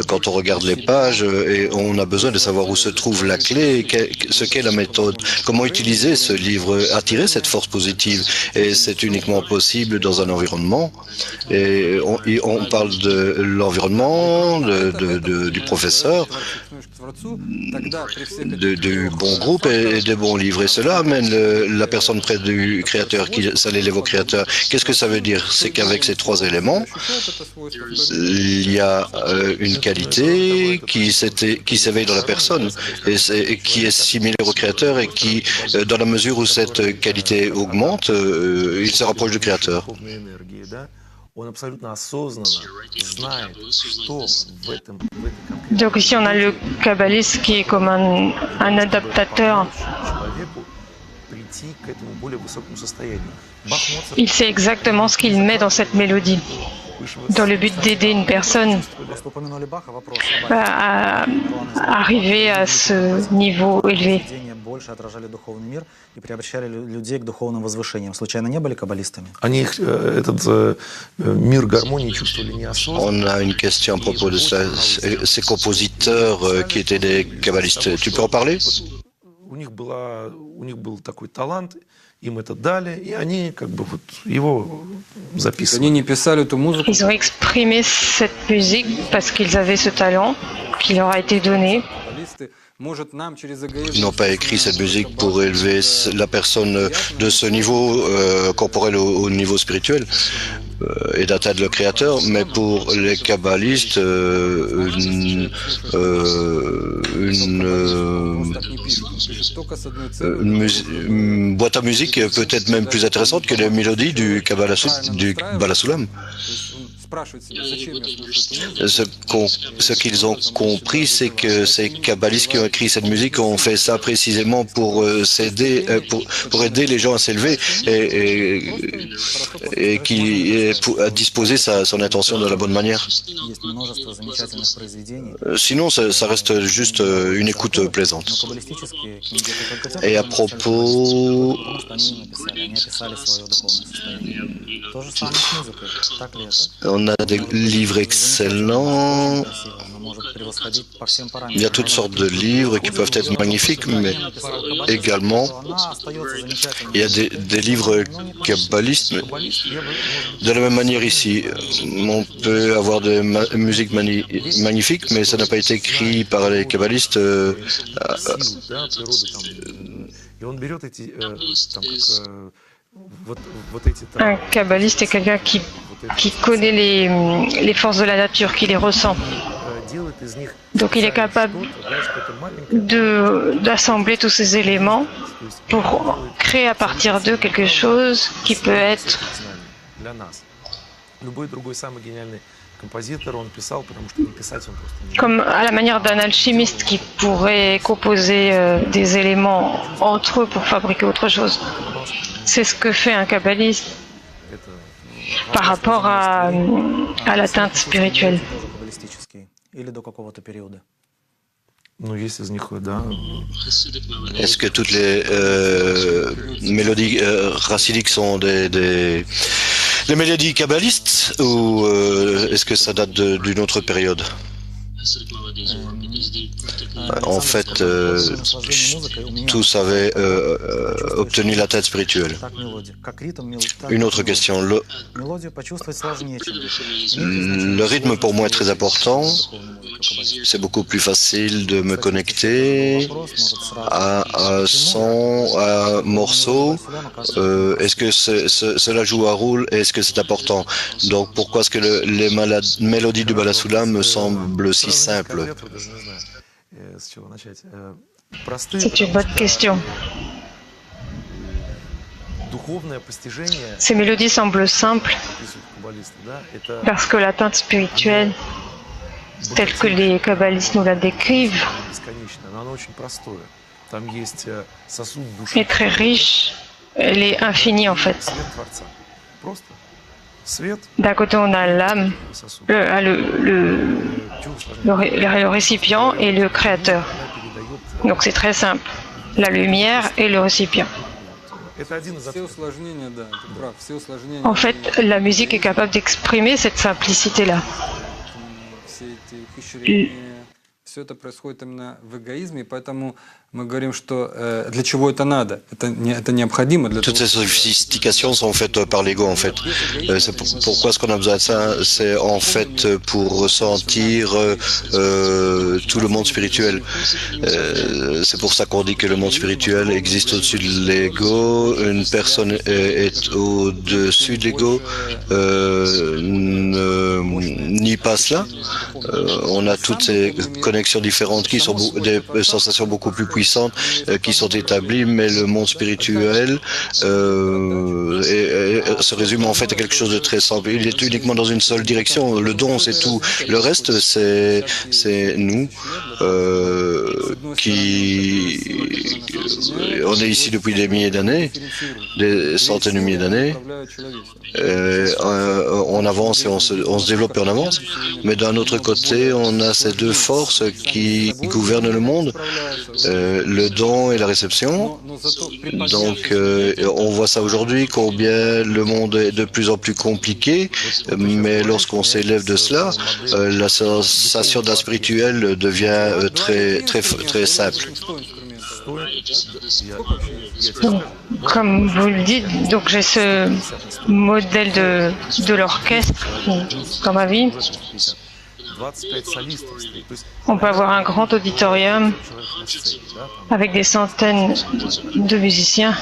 quand on regarde les pages, et on a besoin de savoir où se trouve la clé, ce qu'est la méthode, comment utiliser ce livre, attirer cette force positive. Et c'est uniquement possible dans un environnement. Et on parle de l'environnement, du professeur, du bon groupe et des bons livres. Et cela amène la personne près du créateur, ça l'élève au créateur. Qu'est-ce que ça veut dire? C'est qu'avec ces trois éléments, il y a une qualité qui s'éveille dans la personne et qui est similaire au créateur et qui, dans la mesure où cette qualité augmente, il se rapproche du créateur. Donc ici, on a le kabbaliste qui est comme un adaptateur. Il sait exactement ce qu'il met dans cette mélodie, dans le but d'aider une personne à arriver à ce niveau élevé. Больше отражали духовный мир и приобщали людей к духовным возвышениям. Случайно не были каббалистами? Они этот мир гармонии чувствовали неосознанно. On a une question à propos de ces compositeurs qui étaient des kabbalistes. Tu peux en parler? У них был такой талант, им это дали, и они как бы вот его записывали. Они не писали эту музыку. Ils ont exprimé cette musique parce qu'ils avaient ce talent qui leur a été donné. Ils n'ont pas écrit cette musique pour élever la personne de ce niveau corporel au niveau spirituel et d'atteindre le créateur, mais pour les kabbalistes, une boîte à musique peut être même plus intéressante que les mélodies du Bala Sulam. Ce qu'ils ont compris, c'est que ces kabbalistes qui ont écrit cette musique ont fait ça précisément pour pour aider les gens à s'élever et à disposer son intention de la bonne manière. Sinon, ça reste juste une écoute plaisante. Et à propos... On a des livres excellents. Il y a toutes sortes de livres qui peuvent être magnifiques, mais également il y a des livres kabbalistes. De la même manière ici, on peut avoir des musiques magnifiques, mais ça n'a pas été écrit par les kabbalistes. Un kabbaliste est quelqu'un qui connaît les forces de la nature, qui les ressent. Donc il est capable d'assembler tous ces éléments pour créer à partir d'eux quelque chose qui peut être композитор, он писал, потому что не писать он просто не Comme à la manière d'un alchimiste qui pourrait composer des éléments entre eux pour fabriquer autre chose. C'est ce que fait un kabbaliste это par rapport à l'atteinte spirituelle. Тоже каббалистический или до какого-то периода? ну, есть из них, да. Est-ce que toutes les mélodies chassidiques sont des mélodies kabbalistes ou est-ce que ça date d'une autre période? En fait, tous avaient obtenu la tête spirituelle. Так мелодия. Как ритм, Une autre question. Мелодию почувствовать сложнее, чем Le rythme pour moi est très important. C'est beaucoup plus facile de me connecter à un son, à un morceau. Est-ce que cela joue un rôle et est-ce que c'est important? Donc pourquoi est-ce que les mélodies du Bala Sula me semblent si simples? C'est une bonne question. Духовное постижение, Ces mélodies semblent simples описывают каббалисты, да, это parce que l'atteinte spirituelle, telle que les kabbalistes nous la décrivent, бесконечное, но оно очень простое. Там есть сосуд души, est très riche. Elle est infinie en fait. свет Творца. Просто свет D'un côté, on a l'âme, сосуд. le récipient et le créateur. Передает. Donc c'est très simple. La lumière et le récipient. Это один из Все усложнения, да, ты прав, все усложнения. En fait, la musique est capable d'exprimer cette simplicité-là. Все эти ухищрения, все это происходит именно в эгоизме, и поэтому мы говорим, что для чего это надо? Это необходимо для того, Toutes ces sophistications sont faites par l'ego en fait. C'est pourquoi est-ce qu'on a besoin de ça? C'est en fait pour ressentir tout le monde spirituel. C'est pour ça qu'on dit que le monde spirituel existe au-dessus de l'ego. Une personne est au-dessus de l'ego. Nie pas cela. On a toutes ces connexions différentes qui sont des sensations beaucoup plus puissantes qui sont établies, mais le monde spirituel se résume en fait à quelque chose de très simple. Il est uniquement dans une seule direction. Le don, c'est tout. Le reste, c'est nous qui... On est ici depuis des milliers d'années, des centaines de milliers d'années. On avance et on se développe et on avance. Mais d'un autre côté, on a ces deux forces qui gouvernent le monde, le don et la réception. Donc, on voit ça aujourd'hui, combien le monde est de plus en plus compliqué, mais lorsqu'on s'élève de cela, la sensation de la spirituelle devient très simple. Comme vous le dites, donc j'ai ce modèle de l'orchestre dans ma vie. 25 солистов стоит. То есть On peut avoir un grand auditorium человек на сцене, да, там avec des centaines de musiciens,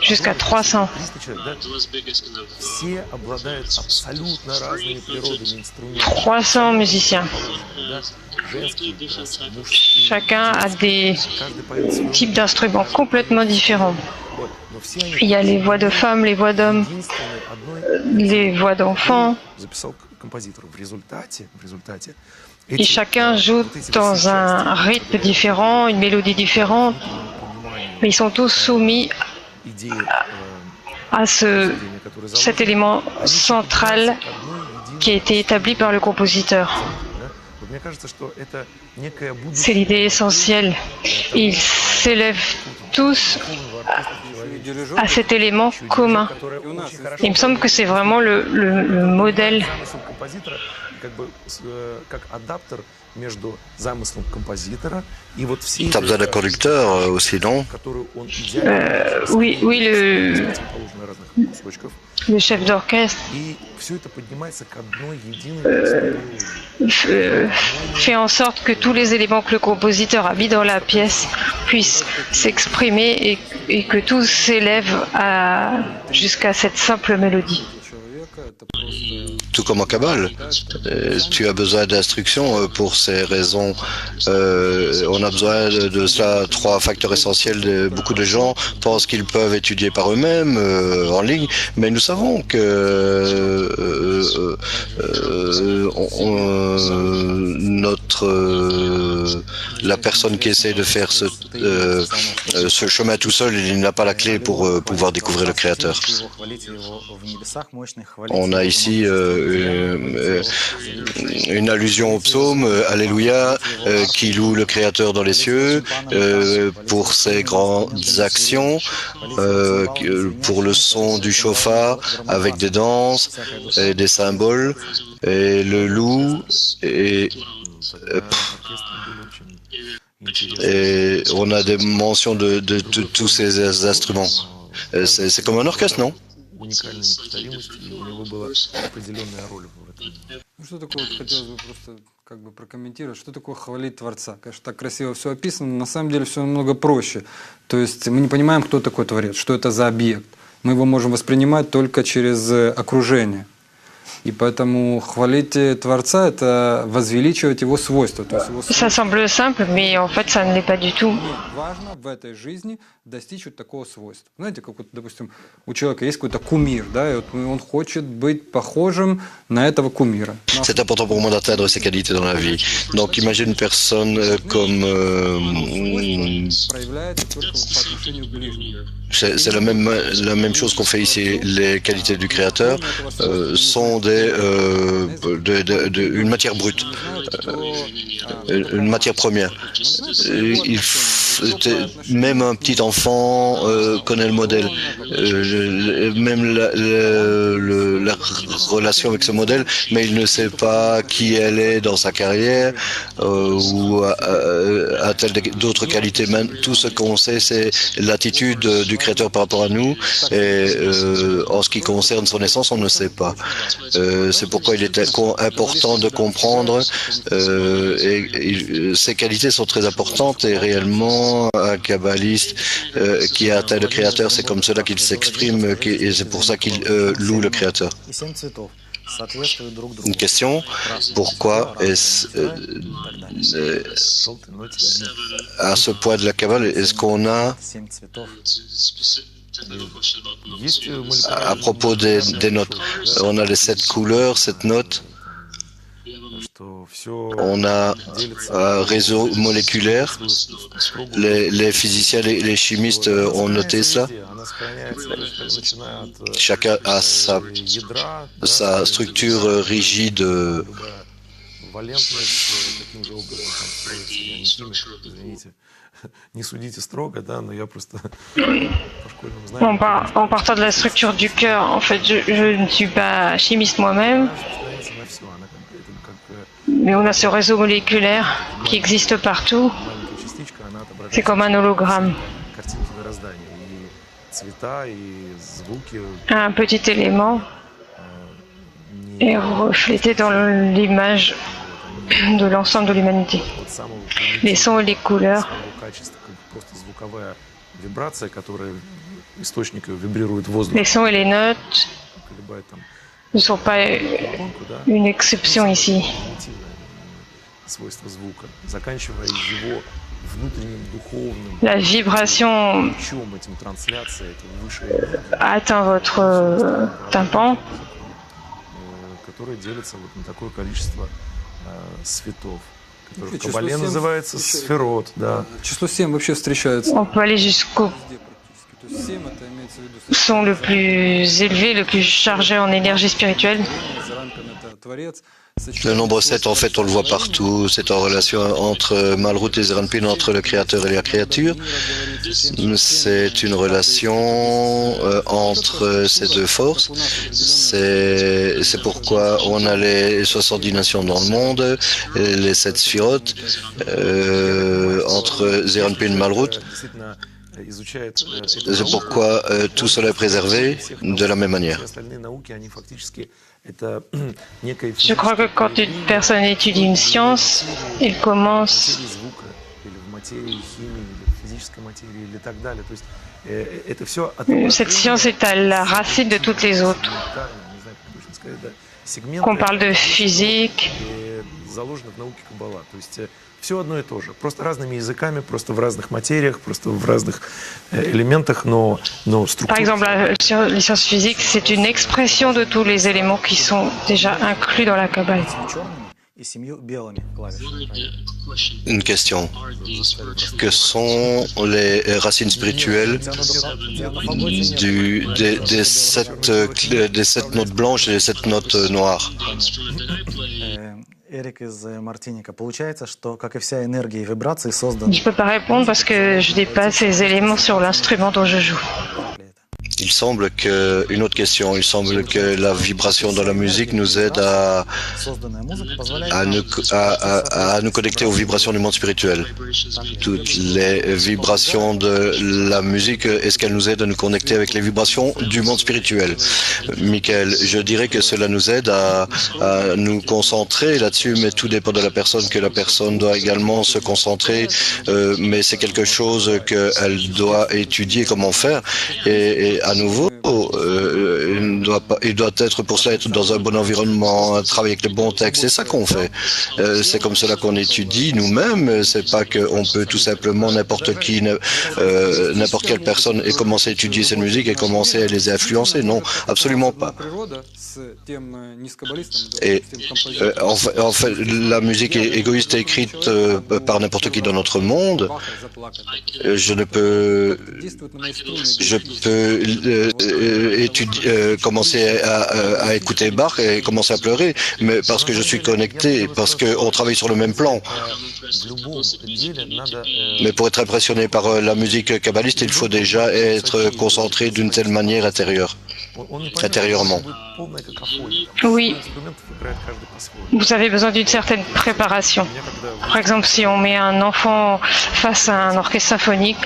jusqu'à 300. 300 человек, да, все обладают абсолютно разными природами инструментов, 300 musiciens. да, женские, мужские, Chacun a des каждый поет свой, types d'instruments complètement différents. вот, но все они Il y a les voix de femmes, les voix d'hommes, единственные, одной les voix d'enfants, записал композитор. В результате et chacun joue dans un rythme différent, une mélodie différente, mais ils sont tous soumis идеи à cet élément central qui a été établi par le compositeur. Вот мне кажется, что это некое C'est будущее l'idée essentielle. Ils s'élèvent tous à cet élément commun. которое очень хорошо Il me semble que c'est vraiment le modèle замысел композитора, как бы как адаптер между замыслом композитора и вот всей Tu as besoin d'un conducteur aussi, non? которую он идеально oui, положено на разных кусочков, le chef d'orchestre и все это поднимается к одной единой fait en sorte que tous les éléments que le compositeur a mis dans la pièce puissent s'exprimer et que tout s'élève jusqu'à cette simple mélodie. человека это просто tout comme en Kabbale. Tu as besoin d'instruction pour ces raisons. On a besoin de cela, trois facteurs essentiels. Beaucoup de gens pensent qu'ils peuvent étudier par eux-mêmes en ligne, mais nous savons que la personne qui essaie de faire ce chemin tout seul, il n'a pas la clé pour pouvoir découvrir le Créateur. On a ici une allusion au psaume, Alléluia, qui loue le Créateur dans les cieux pour ses grandes actions, pour le son du chauffard avec des danses et des symboles, et le loue et on a des mentions de tous ces instruments. C'est comme un orchestre, non? Что такое, хотелось бы просто как бы прокомментировать, что такое хвалить Творца? Конечно, так красиво все описано, но на самом деле все намного проще. То есть мы не понимаем, кто такой Творец, что это за объект. Мы его можем воспринимать только через окружение. И поэтому хвалить Творца – это возвеличивать его свойства. То есть его Ça semble simple, mais en fait, ça ne l'est pas du tout. важно в этой жизни достичь вот такого свойства. Знаете, как вот, допустим, у человека есть какой-то кумир, да, и вот он хочет быть похожим на этого кумира. C'est important pour moi d'atteindre ces qualités dans la vie. Donc imagine une personne comme... Проявляется только по отношению к ближнему. C'est la même chose qu'on fait ici. Les qualités du Créateur sont une matière brute, une matière première. Même un petit enfant connaît le modèle. Même la relation avec ce modèle, mais il ne sait pas qui elle est dans sa carrière ou a-t-elle d'autres qualités. Tout ce qu'on sait, c'est l'attitude du Créateur par rapport à nous, et en ce qui concerne son essence, on ne sait pas. C'est pourquoi il est important de comprendre, et ces qualités sont très importantes, et réellement, un kabbaliste qui a atteint le Créateur, c'est comme cela qu'il s'exprime, et c'est pour ça qu'il loue le Créateur. Une question, pourquoi est-ce à ce point de la Kabbale, est-ce qu'on a à propos des notes, on a les 7 couleurs, 7 notes, on a un réseau moléculaire, les physiciens, les chimistes ont noté cela. Chacun a sa structure rigide. En partant de la structure du cœur, en fait, je ne suis pas chimiste moi-même, mais on a ce réseau moléculaire qui existe partout. C'est comme un hologramme. Un petit élément est reflété dans l'image de l'ensemble de l'humanité. Les sons et les couleurs les sons et les notes ne sont pas une exception ici. La vibration atteint votre tympan. Число 7 вообще встречается. On peut aller jusqu'au son le plus élevé, le plus chargé en énergie spirituelle. Le nombre 7, en fait, on le voit partout. C'est en relation entre Malrout et Zeranpin, entre le Créateur et la créature. C'est une relation entre ces deux forces. C'est pourquoi on a les 70 nations dans le monde, les 7 sphirotes, entre Zeranpin et Malrout. C'est pourquoi tout cela est préservé de la même manière. Je crois que quand une personne étudie une science, il commence cette science est à la racine de toutes les autres. qu'on parle de physique. заложено в науке Каббала. То есть все одно и то же. Просто разными языками, просто в разных материях, просто в разных элементах, но Par структура... exemple, les sciences physiques, c'est une expression de tous les éléments qui sont déjà inclus dans la Kabbale. И 7 белыми клавишами. Une question. Que sont les racines spirituelles des 7 notes blanches et des 7 notes noires? Эрик из Мартиника. Получается, что, как и вся энергия и вибрации, созданы... Je ne peux pas répondre parce que je n'ai pas ces éléments sur l'instrument dont je joue. Il semble que, une autre question, il semble que la vibration dans la musique nous aide à nous connecter aux vibrations du monde spirituel. Toutes les vibrations de la musique, est-ce qu'elles nous aident à nous connecter avec les vibrations du monde spirituel? Michael, je dirais que cela nous aide à nous concentrer là-dessus, mais tout dépend de la personne, que la personne doit également se concentrer, mais c'est quelque chose qu'elle doit étudier comment faire, et à nouveau, il doit être pour cela être dans un bon environnement, travailler avec le bon texte. C'est ça qu'on fait. C'est comme cela qu'on étudie nous-mêmes. C'est pas qu'on peut tout simplement n'importe quelle personne et commencer à étudier cette musique et commencer à les influencer. Non, absolument pas. Et en fait, la musique égoïste est écrite par n'importe qui dans notre monde. Je peux commencer à écouter Bach et commencer à pleurer, mais parce que je suis connecté, parce qu'on travaille sur le même plan. Mais pour être impressionné par la musique kabbaliste, il faut déjà être concentré d'une telle manière intérieurement. Oui, vous avez besoin d'une certaine préparation. Par exemple, si on met un enfant face à un orchestre symphonique,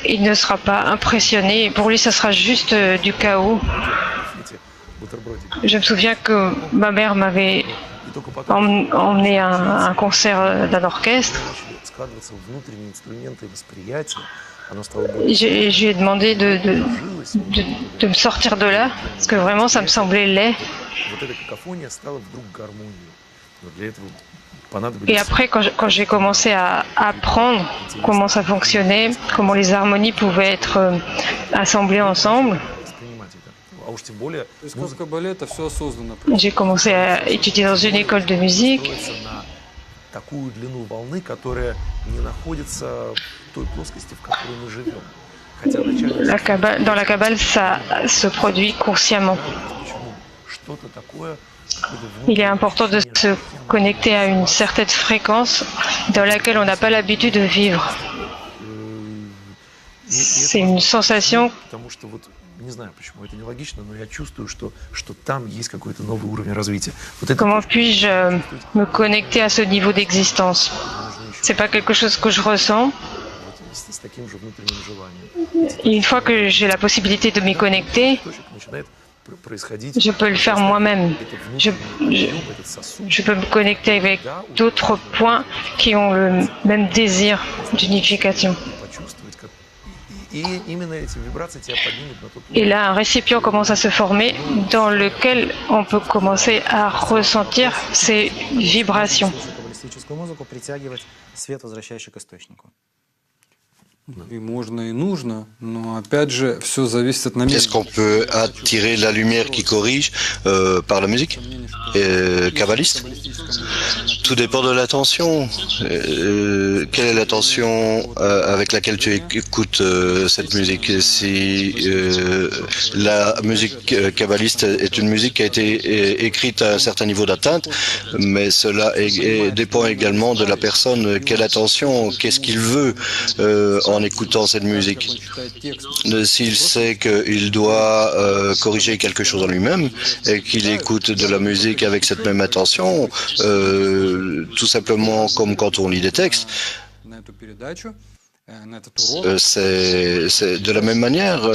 il ne sera pas impressionné. Pour lui, ça sera juste du chaos. Je me souviens que ma mère m'avait emmené à un concert d'un orchestre. Je lui ai demandé de me sortir de là, parce que vraiment, ça me semblait laid. Et après, quand j'ai commencé à apprendre comment ça fonctionnait, comment les harmonies pouvaient être assemblées ensemble, j'ai commencé à étudier dans une école de musique. Dans la Kabbale, ça se produit consciemment. Il est important de se connecter à une certaine fréquence dans laquelle on n'a pas l'habitude de vivre. C'est une sensation. Comment puis-je me connecter à ce niveau d'existence? C'est pas quelque chose que je ressens. Et une fois que j'ai la possibilité de m'y connecter, je peux le faire moi-même. Je peux me connecter avec d'autres points qui ont le même désir d'unification. Et là, un récipient commence à se former dans lequel on peut commencer à ressentir ces vibrations. Est-ce qu'on peut attirer la lumière qui corrige par la musique kabbaliste? Tout dépend de l'attention. Quelle est l'attention avec laquelle tu écoutes cette musique? Si la musique kabbaliste est une musique qui a été écrite à un certain niveau d'atteinte, mais cela dépend également de la personne. Quelle attention? Qu'est-ce qu'il veut en écoutant cette musique? S'il sait qu'il doit corriger quelque chose en lui-même et qu'il écoute de la musique avec cette même attention, tout simplement comme quand on lit des textes, c'est de la même manière.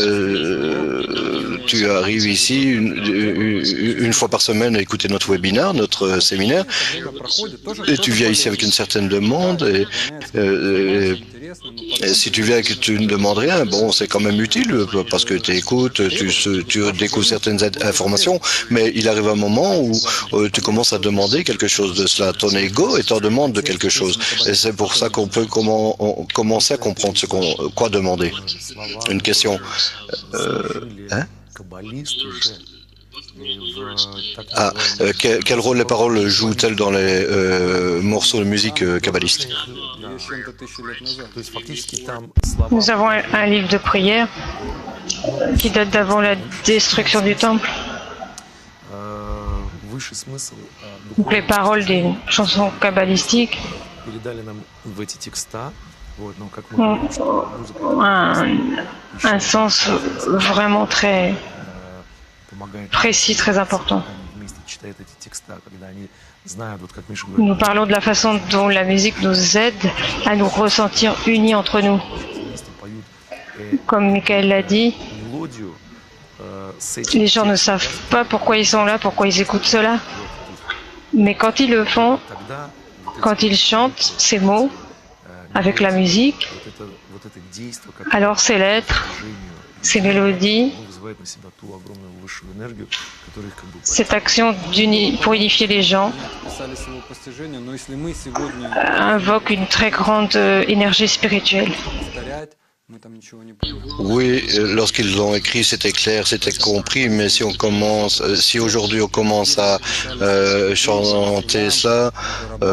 Tu arrives ici une fois par semaine à écouter notre webinaire, notre séminaire, et tu viens ici avec une certaine demande, et Et si tu viens et que tu ne demandes rien, bon, c'est quand même utile parce que tu écoutes, tu découvres certaines informations, mais il arrive un moment où tu commences à demander quelque chose de cela. Ton ego et t'en demande de quelque chose. Et c'est pour ça qu'on peut commencer à comprendre quoi demander. Une question. Hein? Quel rôle les paroles jouent-elles dans les morceaux de musique kabbaliste? Nous avons un livre de prière qui date d'avant la destruction du temple. Donc les paroles des chansons kabbalistiques ont un sens vraiment très précis, très important. Nous parlons de la façon dont la musique nous aide à nous ressentir unis entre nous. Comme Michael l'a dit, les gens ne savent pas pourquoi ils sont là, pourquoi ils écoutent cela. Mais quand ils le font, quand ils chantent ces mots avec la musique, alors ces lettres, ces mélodies, cette action pour unifier les gens invoque une très grande énergie spirituelle. Oui, lorsqu'ils l'ont écrit, c'était clair, c'était compris, mais si aujourd'hui on commence à chanter cela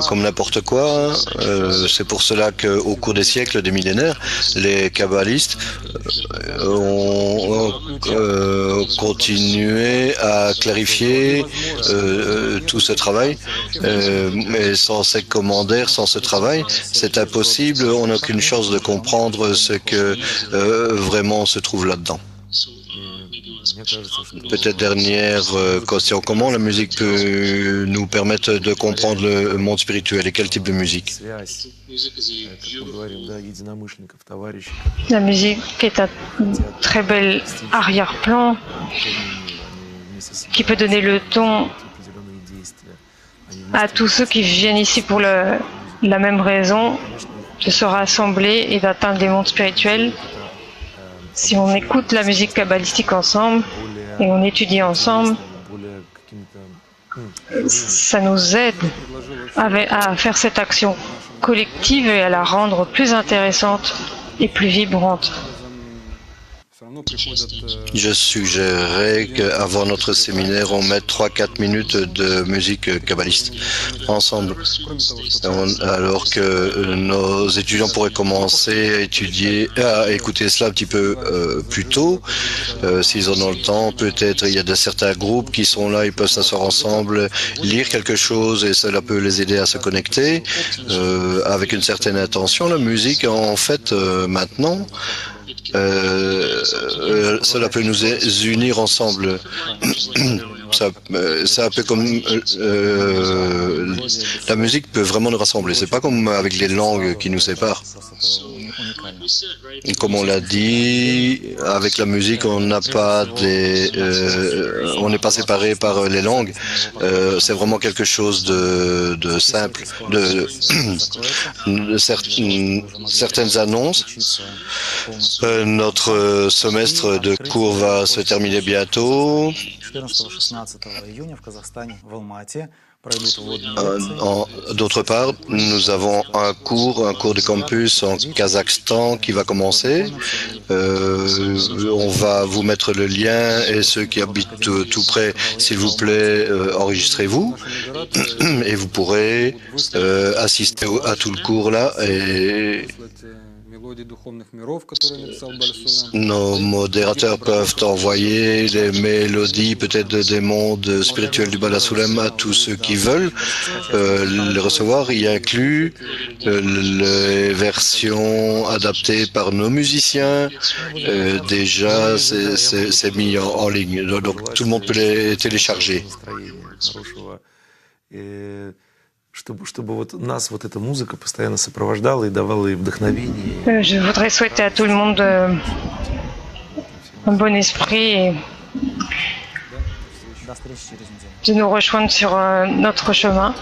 comme n'importe quoi, c'est pour cela qu'au cours des siècles, des millénaires, les kabbalistes ont continué à clarifier tout ce travail, mais sans ces commentaires, sans ce travail, c'est impossible, on n'a aucune chance de comprendre ce que vraiment se trouve là-dedans. Peut-être dernière question, comment la musique peut nous permettre de comprendre le monde spirituel et quel type de musique? La musique est un très bel arrière-plan qui peut donner le ton à tous ceux qui viennent ici pour la même raison, de se rassembler et d'atteindre des mondes spirituels. Si on écoute la musique kabbalistique ensemble et on étudie ensemble, ça nous aide à faire cette action collective et à la rendre plus intéressante et plus vibrante. Je suggérerais qu'avant notre séminaire, on mette 3-4 minutes de musique kabbaliste ensemble. Alors que nos étudiants pourraient commencer à écouter cela un petit peu plus tôt. S'ils en ont le temps, peut-être il y a certains groupes qui sont là, ils peuvent s'asseoir ensemble, lire quelque chose et cela peut les aider à se connecter avec une certaine intention. La musique, en fait, maintenant, cela peut nous unir ensemble. C'est un peu comme la musique peut vraiment nous rassembler. C'est pas comme avec les langues qui nous séparent. Comme on l'a dit, avec la musique, on n'a pas on n'est pas séparé par les langues. C'est vraiment quelque chose de simple, de certaines annonces. Notre semestre de cours va se terminer bientôt. D'autre part, nous avons un cours de campus en Kazakhstan qui va commencer. On va vous mettre le lien et ceux qui habitent tout près, s'il vous plaît, enregistrez-vous et vous pourrez assister à tout le cours là. Et nos modérateurs peuvent envoyer les mélodies peut-être des mondes spirituels du Balasulam à tous ceux qui veulent les recevoir. Il inclut les versions adaptées par nos musiciens. Déjà, c'est mis en ligne. Donc, tout le monde peut les télécharger. Je voudrais souhaiter à tout le monde un bon esprit et de nous rejoindre sur notre chemin.